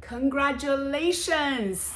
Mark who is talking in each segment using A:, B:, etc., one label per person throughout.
A: Congratulations!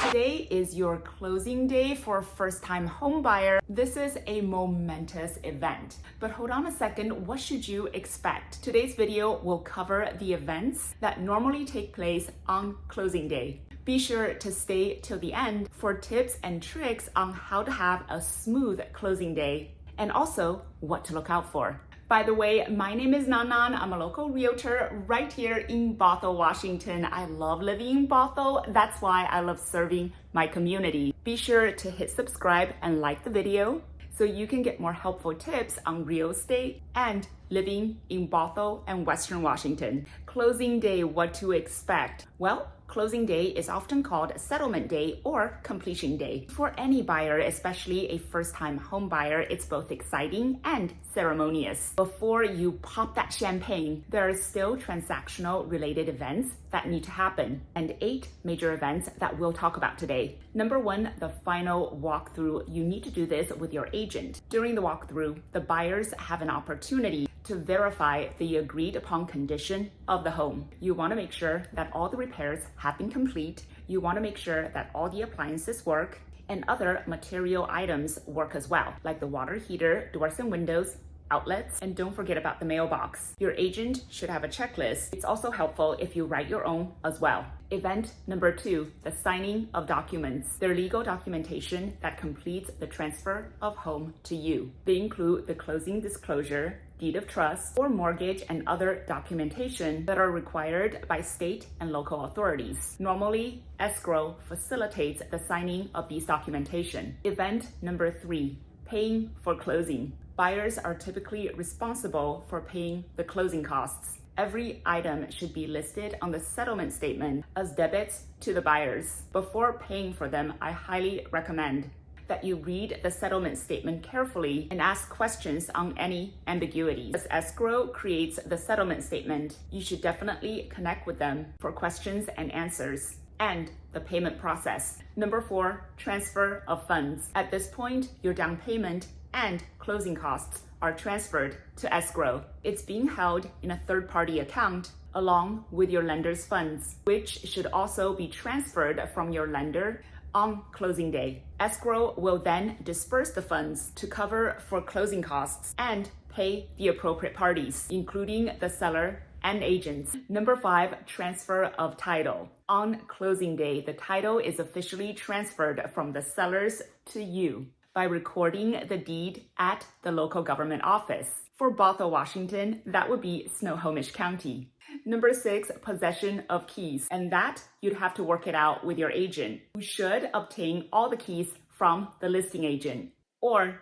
A: Today is your closing day for a first-time homebuyer. This is a momentous event. But hold on a second, what should you expect? Today's video will cover the events that normally take place on closing day. Be sure to stay till the end for tips and tricks on how to have a smooth closing day and also what to look out for. By the way, my name is Nanan. I'm a local realtor right here in Bothell, Washington. I love living in Bothell. That's why I love serving my community. Be sure to hit subscribe and like the video so you can get more helpful tips on real estate and living in Bothell and Western Washington. Closing day, what to expect? Well, closing day is often called settlement day or completion day. For any buyer, especially a first-time home buyer, it's both exciting and ceremonious. Before you pop that champagne, there are still transactional related events that need to happen, and 8 major events that we'll talk about today. Number 1, the final walkthrough. You need to do this with your agent. During the walkthrough, the buyers have an opportunity to verify the agreed upon condition of the home. You want to make sure that all the repairs have been complete. You want to make sure that all the appliances work and other material items work as well, like the water heater, doors and windows, outlets, and don't forget about the mailbox. Your agent should have a checklist. It's also helpful if you write your own as well. Event number 2, the signing of documents. They're legal documentation that completes the transfer of home to you. They include the closing disclosure, deed of trust, or mortgage and other documentation that are required by state and local authorities. Normally, escrow facilitates the signing of these documentation. Event number 3, paying for closing. Buyers are typically responsible for paying the closing costs. Every item should be listed on the settlement statement as debits to the buyers. Before paying for them, I highly recommend that you read the settlement statement carefully and ask questions on any ambiguities. As escrow creates the settlement statement, you should definitely connect with them for questions and answers and the payment process. Number 4, transfer of funds. At this point, your down payment and closing costs are transferred to escrow. It's being held in a third-party account along with your lender's funds, which should also be transferred from your lender on closing day. Escrow will then disperse the funds to cover for closing costs and pay the appropriate parties, including the seller and agents. Number 5, transfer of title. On closing day, the title is officially transferred from the sellers to you by recording the deed at the local government office. For Bothell, Washington, that would be Snohomish County. Number 6, possession of keys. And that you'd have to work it out with your agent, who should obtain all the keys from the listing agent or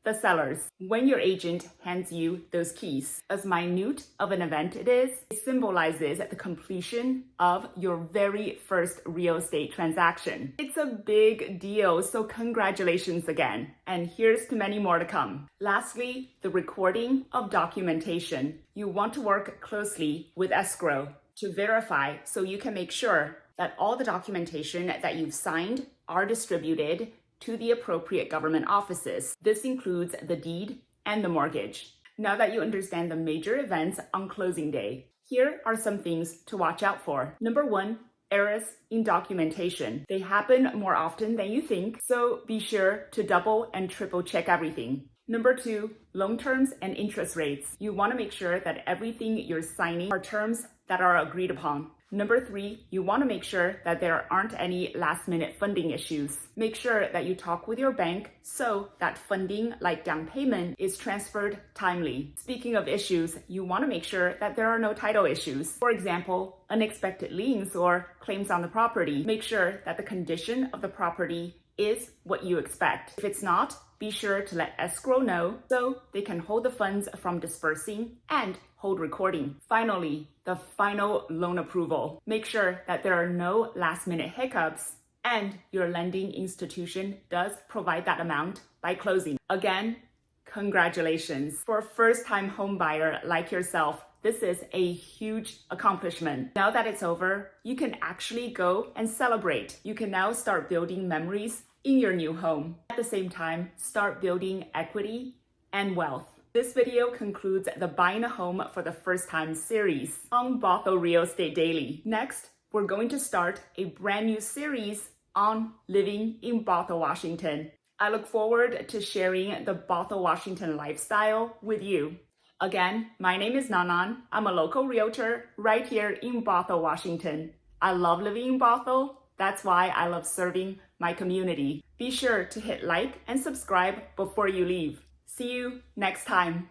A: the sellers. When your agent hands you those keys, as minute of an event it is, it symbolizes the completion of your very first real estate transaction. It's a big deal, so congratulations again. And here's to many more to come. Lastly, the recording of documentation. You want to work closely with escrow to verify so you can make sure that all the documentation that you've signed are distributed to the appropriate government offices. This includes the deed and the mortgage. Now that you understand the major events on closing day, here are some things to watch out for. Number 1, errors in documentation. They happen more often than you think, so be sure to double and triple check everything. Number 2, loan terms and interest rates. You want to make sure that everything you're signing are terms that are agreed upon. Number 3, you want to make sure that there aren't any last-minute funding issues. Make sure that you talk with your bank so that funding, like down payment, is transferred timely. Speaking of issues, you want to make sure that there are no title issues. For example, unexpected liens or claims on the property. Make sure that the condition of the property is what you expect. If it's not, be sure to let escrow know so they can hold the funds from dispersing and hold recording. Finally, the final loan approval. Make sure that there are no last-minute hiccups and your lending institution does provide that amount by closing. Again, congratulations. For a first-time home buyer like yourself, this is a huge accomplishment. Now that it's over, you can actually go and celebrate. You can now start building memories in your new home. At the same time, start building equity and wealth. This video concludes the Buying a Home for the First Time series on Bothell Real Estate Daily. Next, we're going to start a brand new series on living in Bothell, Washington. I look forward to sharing the Bothell, Washington lifestyle with you. Again, my name is Nanan. I'm a local realtor right here in Bothell, Washington. I love living in Bothell. That's why I love serving my community. Be sure to hit like and subscribe before you leave. See you next time.